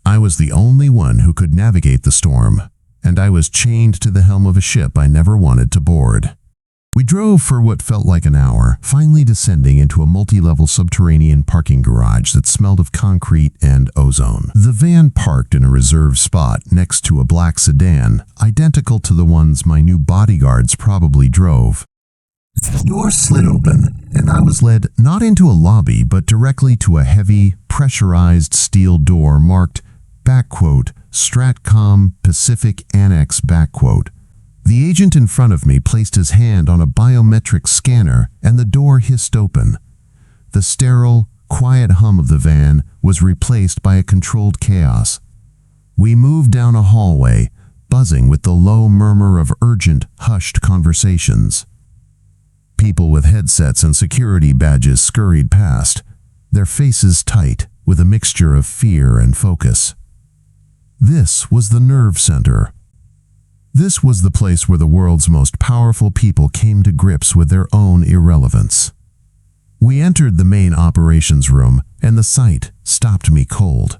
I was the only one who could navigate the storm, and I was chained to the helm of a ship I never wanted to board. We drove for what felt like an hour, finally descending into a multi-level subterranean parking garage that smelled of concrete and ozone. The van parked in a reserved spot next to a black sedan, identical to the ones my new bodyguards probably drove. The door slid open, and I was led not into a lobby, but directly to a heavy, pressurized steel door marked "Stratcom Pacific Annex." The agent in front of me placed his hand on a biometric scanner, and the door hissed open. The sterile, quiet hum of the van was replaced by a controlled chaos. We moved down a hallway, buzzing with the low murmur of urgent, hushed conversations. People with headsets and security badges scurried past, their faces tight with a mixture of fear and focus. This was the nerve center. This was the place where the world's most powerful people came to grips with their own irrelevance. We entered the main operations room, and the sight stopped me cold.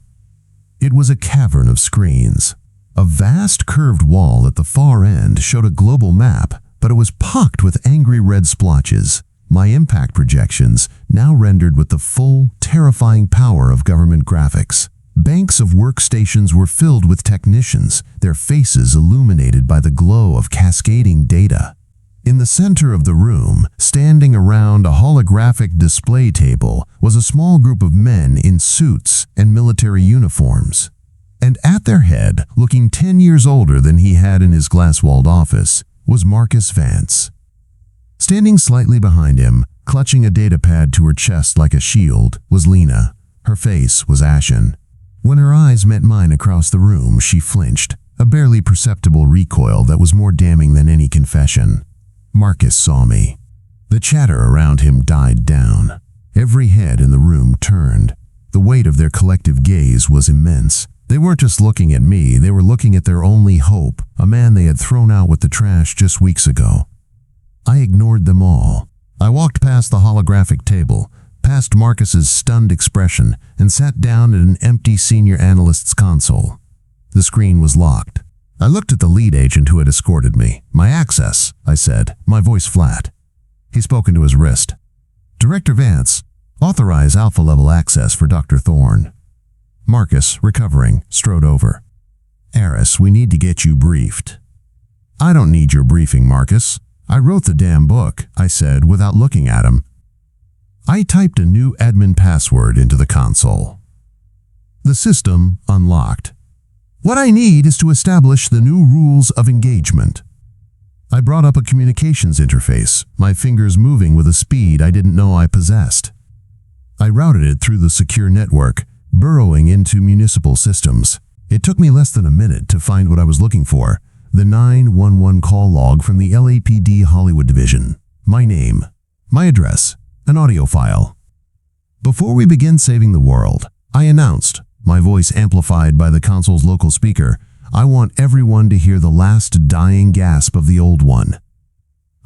It was a cavern of screens. A vast curved wall at the far end showed a global map, but it was pocked with angry red splotches, my impact projections now rendered with the full, terrifying power of government graphics. Banks of workstations were filled with technicians, their faces illuminated by the glow of cascading data. In the center of the room, standing around a holographic display table, was a small group of men in suits and military uniforms. And at their head, looking 10 years older than he had in his glass-walled office, was Marcus Vance. Standing slightly behind him, clutching a datapad to her chest like a shield, was Lena. Her face was ashen. When her eyes met mine across the room, she flinched, a barely perceptible recoil that was more damning than any confession. Marcus saw me. The chatter around him died down. Every head in the room turned. The weight of their collective gaze was immense. They weren't just looking at me, they were looking at their only hope, a man they had thrown out with the trash just weeks ago. I ignored them all. I walked past the holographic table, past Marcus's stunned expression, and sat down at an empty senior analyst's console. The screen was locked. I looked at the lead agent who had escorted me. "My access," I said, my voice flat. He spoke into his wrist. "Director Vance, authorize alpha-level access for Dr. Thorne." Marcus, recovering, strode over. "Eris, we need to get you briefed." "I don't need your briefing, Marcus. I wrote the damn book," I said without looking at him. I typed a new admin password into the console. The system unlocked. "What I need is to establish the new rules of engagement." I brought up a communications interface, my fingers moving with a speed I didn't know I possessed. I routed it through the secure network, burrowing into municipal systems. It took me less than a minute to find what I was looking for, the 911 call log from the LAPD Hollywood Division. My name, my address, an audio file. "Before we begin saving the world," I announced, my voice amplified by the console's local speaker, "I want everyone to hear the last dying gasp of the old one."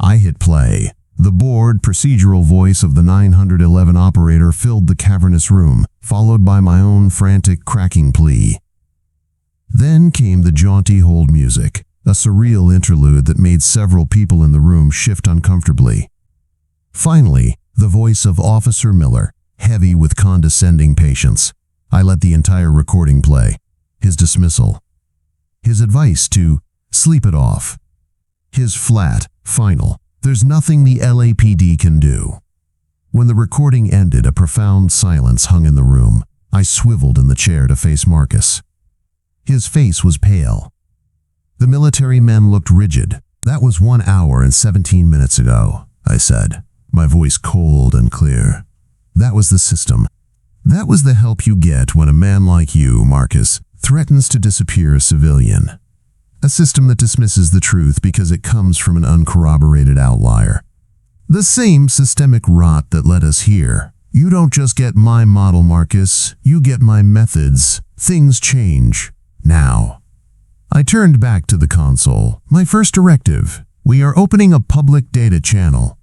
I hit play. The bored, procedural voice of the 911 operator filled the cavernous room, followed by my own frantic, cracking plea. Then came the jaunty hold music, a surreal interlude that made several people in the room shift uncomfortably. Finally, the voice of Officer Miller, heavy with condescending patience. I let the entire recording play. His dismissal. His advice to sleep it off. His flat, final, "There's nothing the LAPD can do." When the recording ended, a profound silence hung in the room. I swiveled in the chair to face Marcus. His face was pale. The military men looked rigid. "That was 1 hour and 17 minutes ago," I said, my voice cold and clear. "That was the system. That was the help you get when a man like you, Marcus, threatens to disappear a civilian. A system that dismisses the truth because it comes from an uncorroborated outlier. The same systemic rot that led us here. You don't just get my model, Marcus. You get my methods. Things change. Now." I turned back to the console. "My first directive. We are opening a public data channel.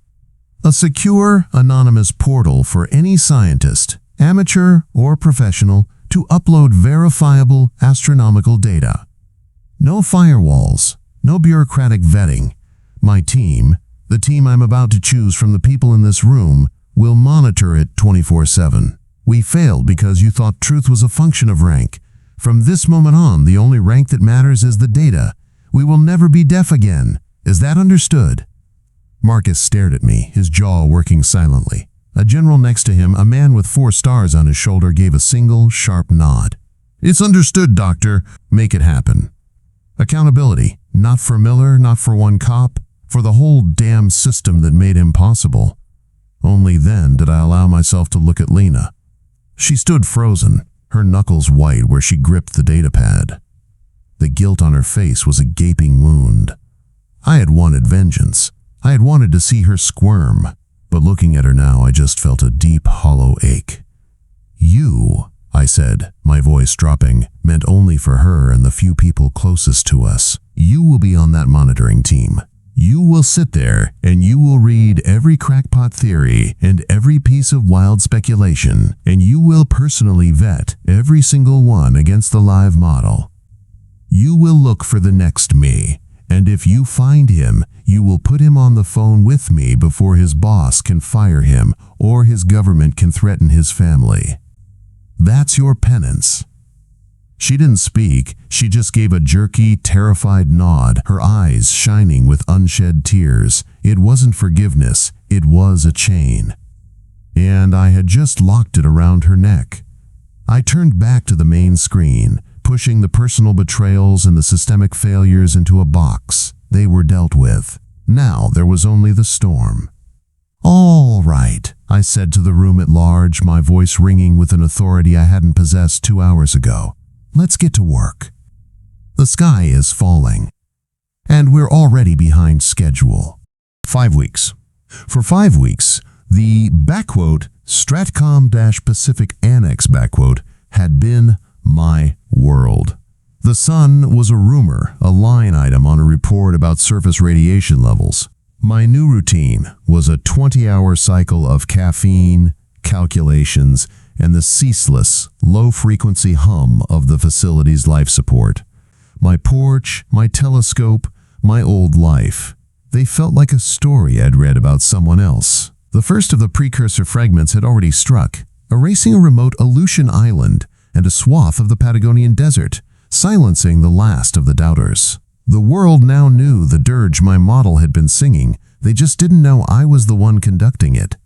A secure, anonymous portal for any scientist, amateur or professional, to upload verifiable astronomical data. No firewalls, no bureaucratic vetting. My team, the team I'm about to choose from the people in this room, will monitor it 24/7. We failed because you thought truth was a function of rank. From this moment on, the only rank that matters is the data. We will never be deaf again. Is that understood?" Marcus stared at me, his jaw working silently. A general next to him, a man with 4 stars on his shoulder, gave a single, sharp nod. "It's understood, Doctor. Make it happen." Accountability, not for Miller, not for one cop, for the whole damn system that made him possible. Only then did I allow myself to look at Lena. She stood frozen, her knuckles white where she gripped the datapad. The guilt on her face was a gaping wound. I had wanted vengeance. I had wanted to see her squirm, but looking at her now, I just felt a deep, hollow ache. "You," I said, my voice dropping, meant only for her and the few people closest to us. "You will be on that monitoring team. You will sit there and you will read every crackpot theory and every piece of wild speculation, and you will personally vet every single one against the live model. You will look for the next me, and if you find him, you will put him on the phone with me before his boss can fire him or his government can threaten his family. That's your penance." She didn't speak, she just gave a jerky, terrified nod, her eyes shining with unshed tears. It wasn't forgiveness, it was a chain. And I had just locked it around her neck. I turned back to the main screen, pushing the personal betrayals and the systemic failures into a box. They were dealt with. Now there was only the storm. "All right," I said to the room at large, my voice ringing with an authority I hadn't possessed 2 hours ago. "Let's get to work. The sky is falling, and we're already behind schedule." 5 weeks. For 5 weeks, the Stratcom-Pacific Annex had been my world. The sun was a rumor, a line item on a report about surface radiation levels. My new routine was a 20-hour cycle of caffeine, calculations, and the ceaseless, low-frequency hum of the facility's life support. My porch, my telescope, my old life. They felt like a story I'd read about someone else. The first of the precursor fragments had already struck, erasing a remote Aleutian island and a swath of the Patagonian desert, silencing the last of the doubters. The world now knew the dirge my model had been singing, they just didn't know I was the one conducting it.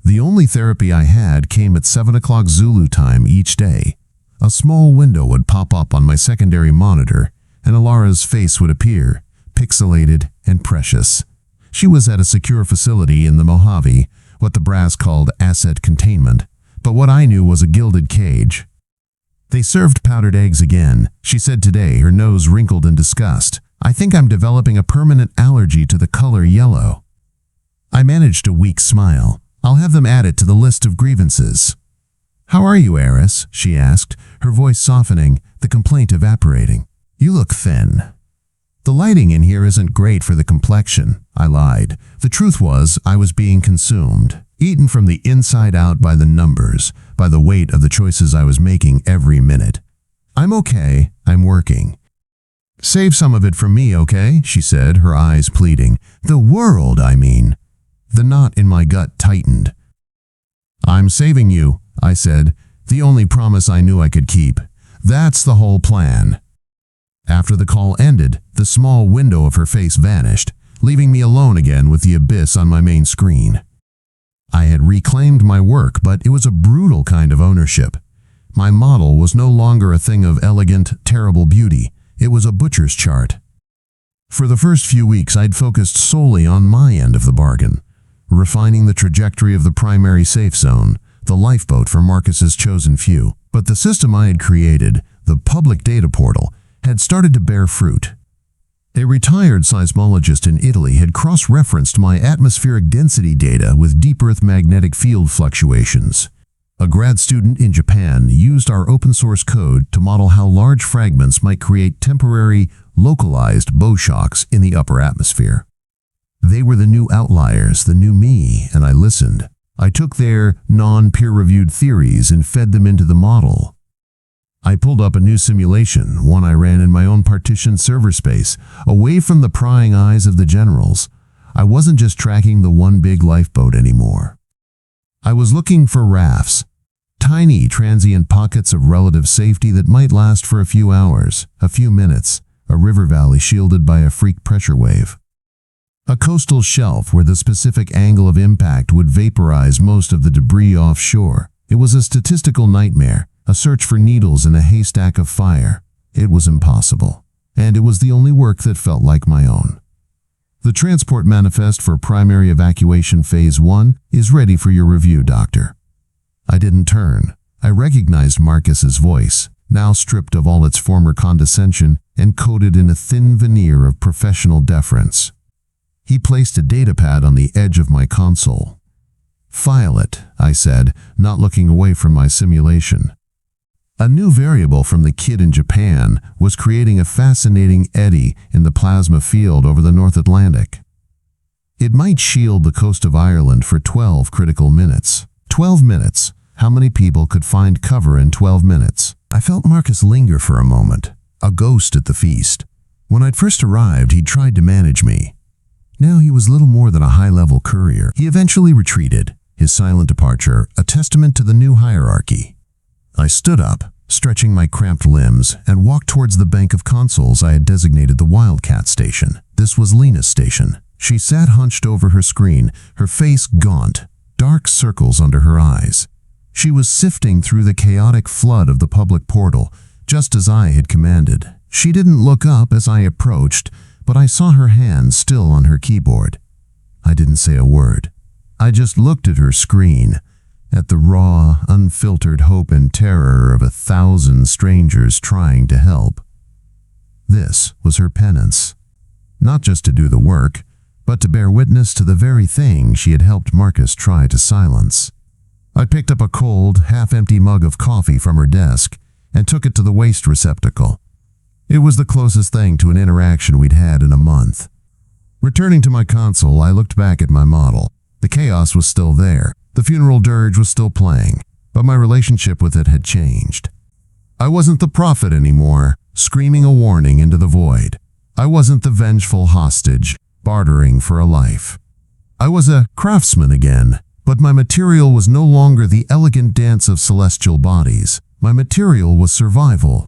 The only therapy I had came at 7 o'clock Zulu time each day. A small window would pop up on my secondary monitor, and Alara's face would appear, pixelated and precious. She was at a secure facility in the Mojave, what the brass called asset containment, but what I knew was a gilded cage. They served powdered eggs again, she said today, her nose wrinkled in disgust. "I think I'm developing a permanent allergy to the color yellow." I managed a weak smile. "I'll have them add it to the list of grievances." "How are you, Eris?" she asked, her voice softening, the complaint evaporating. "You look thin." "The lighting in here isn't great for the complexion," I lied. The truth was, I was being consumed, eaten from the inside out by the numbers, by the weight of the choices I was making every minute. "I'm okay, I'm working." "Save some of it for me, okay?" she said, her eyes pleading. "The world, I mean." The knot in my gut tightened. "I'm saving you," I said, the only promise I knew I could keep. "That's the whole plan." After the call ended, the small window of her face vanished, leaving me alone again with the abyss on my main screen. I had reclaimed my work, but it was a brutal kind of ownership. My model was no longer a thing of elegant, terrible beauty. It was a butcher's chart. For the first few weeks, I'd focused solely on my end of the bargain, refining the trajectory of the primary safe zone, the lifeboat for Marcus's chosen few. But the system I had created, the public data portal, had started to bear fruit. A retired seismologist in Italy had cross-referenced my atmospheric density data with deep Earth magnetic field fluctuations. A grad student in Japan used our open-source code to model how large fragments might create temporary, localized bow shocks in the upper atmosphere. They were the new outliers, the new me, and I listened. I took their non-peer-reviewed theories and fed them into the model. I pulled up a new simulation, one I ran in my own partitioned server space, away from the prying eyes of the generals. I wasn't just tracking the one big lifeboat anymore. I was looking for rafts, tiny transient pockets of relative safety that might last for a few hours, a few minutes, a river valley shielded by a freak pressure wave. A coastal shelf where the specific angle of impact would vaporize most of the debris offshore. It was a statistical nightmare, a search for needles in a haystack of fire. It was impossible, and it was the only work that felt like my own. The transport manifest for primary evacuation phase 1 is ready for your review, Doctor. I didn't turn. I recognized Marcus's voice, now stripped of all its former condescension and coated in a thin veneer of professional deference. He placed a datapad on the edge of my console. "File it," I said, not looking away from my simulation. A new variable from the kid in Japan was creating a fascinating eddy in the plasma field over the North Atlantic. It might shield the coast of Ireland for 12 critical minutes. 12 minutes. How many people could find cover in 12 minutes? I felt Marcus linger for a moment, a ghost at the feast. When I'd first arrived, he'd tried to manage me. Now he was little more than a high-level courier. He eventually retreated, his silent departure a testament to the new hierarchy. I stood up, stretching my cramped limbs, and walked towards the bank of consoles I had designated the Wildcat station. This was Lena's station. She sat hunched over her screen, her face gaunt, dark circles under her eyes. She was sifting through the chaotic flood of the public portal, just as I had commanded. She didn't look up as I approached, but I saw her hand still on her keyboard. I didn't say a word. I just looked at her screen, at the raw, unfiltered hope and terror of 1,000 strangers trying to help. This was her penance. Not just to do the work, but to bear witness to the very thing she had helped Marcus try to silence. I picked up a cold, half-empty mug of coffee from her desk and took it to the waste receptacle. It was the closest thing to an interaction we'd had in a month. Returning to my console, I looked back at my model. The chaos was still there. The funeral dirge was still playing, but my relationship with it had changed. I wasn't the prophet anymore, screaming a warning into the void. I wasn't the vengeful hostage, bartering for a life. I was a craftsman again, but my material was no longer the elegant dance of celestial bodies. My material was survival.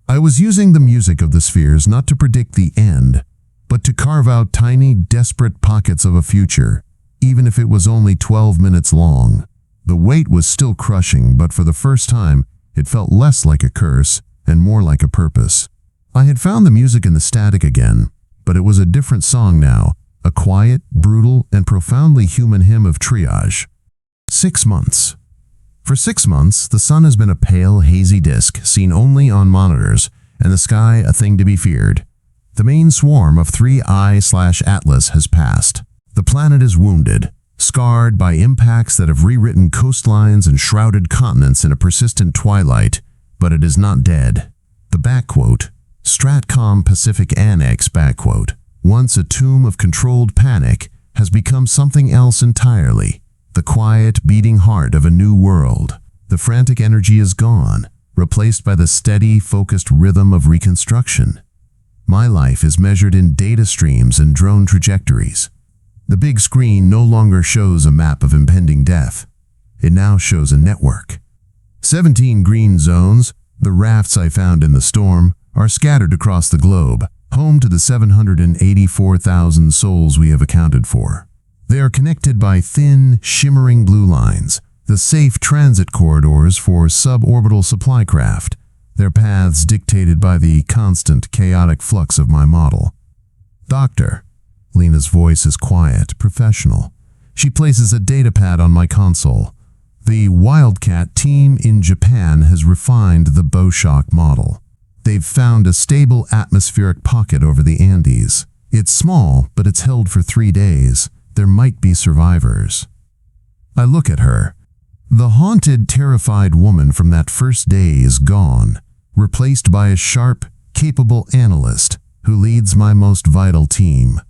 I was using the music of the spheres not to predict the end, but to carve out tiny, desperate pockets of a future, even if it was only 12 minutes long. The weight was still crushing, but for the first time, it felt less like a curse and more like a purpose. I had found the music in the static again, but it was a different song now, a quiet, brutal, and profoundly human hymn of triage. 6 months. For 6 months, the sun has been a pale, hazy disk seen only on monitors, and the sky a thing to be feared. The main swarm of 3I/Atlas has passed. The planet is wounded, scarred by impacts that have rewritten coastlines and shrouded continents in a persistent twilight, but it is not dead. The back quote, Stratcom Pacific Annex backquote. Once a tomb of controlled panic has become something else entirely. The quiet, beating heart of a new world. The frantic energy is gone, replaced by the steady, focused rhythm of reconstruction. My life is measured in data streams and drone trajectories. The big screen no longer shows a map of impending death. It now shows a network. 17 green zones, the rafts I found in the storm, are scattered across the globe, home to the 784,000 souls we have accounted for. They are connected by thin, shimmering blue lines, the safe transit corridors for suborbital supply craft, their paths dictated by the constant, chaotic flux of my model. Doctor. Lena's voice is quiet, professional. She places a datapad on my console. The Wildcat team in Japan has refined the Bowshock model. They've found a stable atmospheric pocket over the Andes. It's small, but it's held for 3 days. There might be survivors. I look at her. The haunted, terrified woman from that first day is gone, replaced by a sharp, capable analyst who leads my most vital team.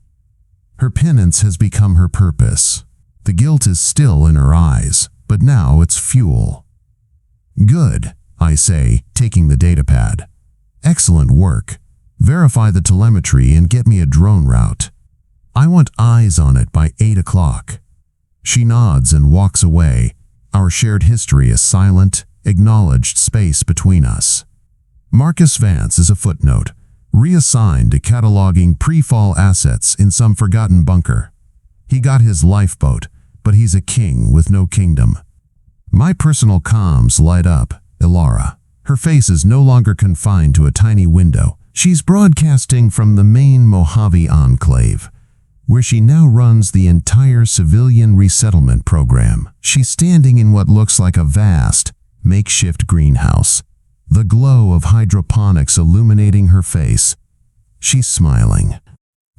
Her penance has become her purpose. The guilt is still in her eyes, but now it's fuel. Good, I say, taking the datapad. Excellent work. Verify the telemetry and get me a drone route. I want eyes on it by 8 o'clock. She nods and walks away, our shared history a silent, acknowledged space between us. Marcus Vance is a footnote, reassigned to cataloging pre-fall assets in some forgotten bunker. He got his lifeboat, but he's a king with no kingdom. My personal comms light up, Ilara. Her face is no longer confined to a tiny window. She's broadcasting from the main Mojave Enclave, where she now runs the entire civilian resettlement program. She's standing in what looks like a vast, makeshift greenhouse, the glow of hydroponics illuminating her face. She's smiling.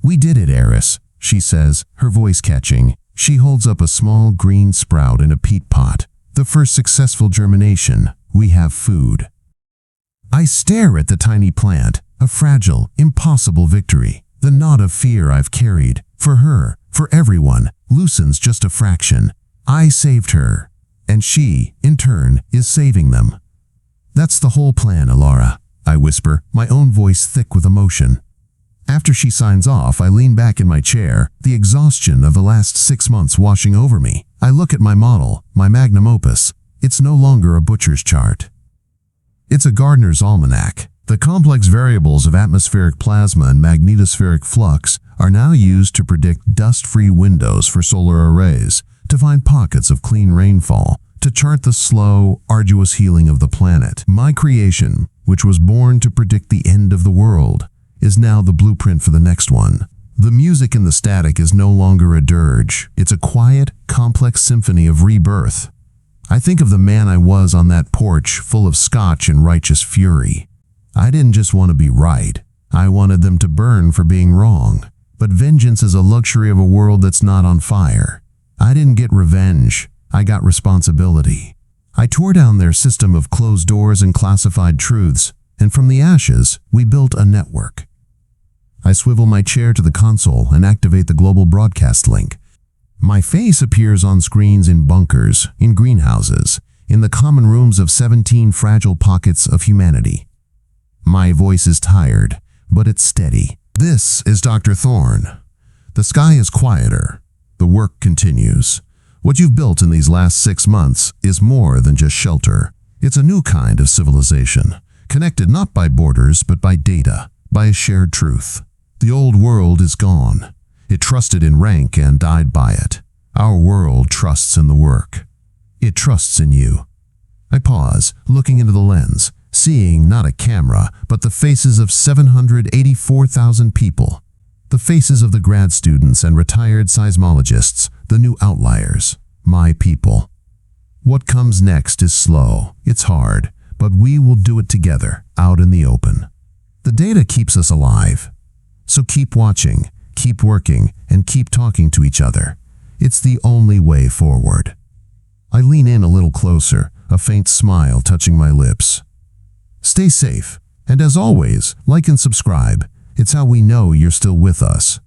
"We did it, Eris," she says, her voice catching. She holds up a small green sprout in a peat pot. The first successful germination. We have food. I stare at the tiny plant, a fragile, impossible victory. The knot of fear I've carried, for her, for everyone, loosens just a fraction. I saved her, and she, in turn, is saving them. That's the whole plan, Ilara, I whisper, my own voice thick with emotion. After she signs off, I lean back in my chair, the exhaustion of the last 6 months washing over me. I look at my model, my magnum opus. It's no longer a butcher's chart. It's a gardener's almanac. The complex variables of atmospheric plasma and magnetospheric flux are now used to predict dust-free windows for solar arrays, to find pockets of clean rainfall, to chart the slow, arduous healing of the planet. My creation, which was born to predict the end of the world, is now the blueprint for the next one. The music in the static is no longer a dirge. It's a quiet, complex symphony of rebirth. I think of the man I was on that porch, full of scotch and righteous fury. I didn't just want to be right. I wanted them to burn for being wrong. But vengeance is a luxury of a world that's not on fire. I didn't get revenge. I got responsibility. I tore down their system of closed doors and classified truths, and from the ashes, we built a network. I swivel my chair to the console and activate the global broadcast link. My face appears on screens in bunkers, in greenhouses, in the common rooms of 17 fragile pockets of humanity. My voice is tired, but it's steady. This is Dr. Thorne. The sky is quieter. The work continues. What you've built in these last 6 months is more than just shelter. It's a new kind of civilization, connected not by borders, but by data, by a shared truth. The old world is gone. It trusted in rank and died by it. Our world trusts in the work. It trusts in you. I pause, looking into the lens, seeing not a camera, but the faces of 784,000 people. The faces of the grad students and retired seismologists, the new outliers, my people. What comes next is slow, it's hard, but we will do it together, out in the open. The data keeps us alive. So keep watching, keep working, and keep talking to each other. It's the only way forward. I lean in a little closer, a faint smile touching my lips. Stay safe. And as always, like and subscribe. It's how we know you're still with us.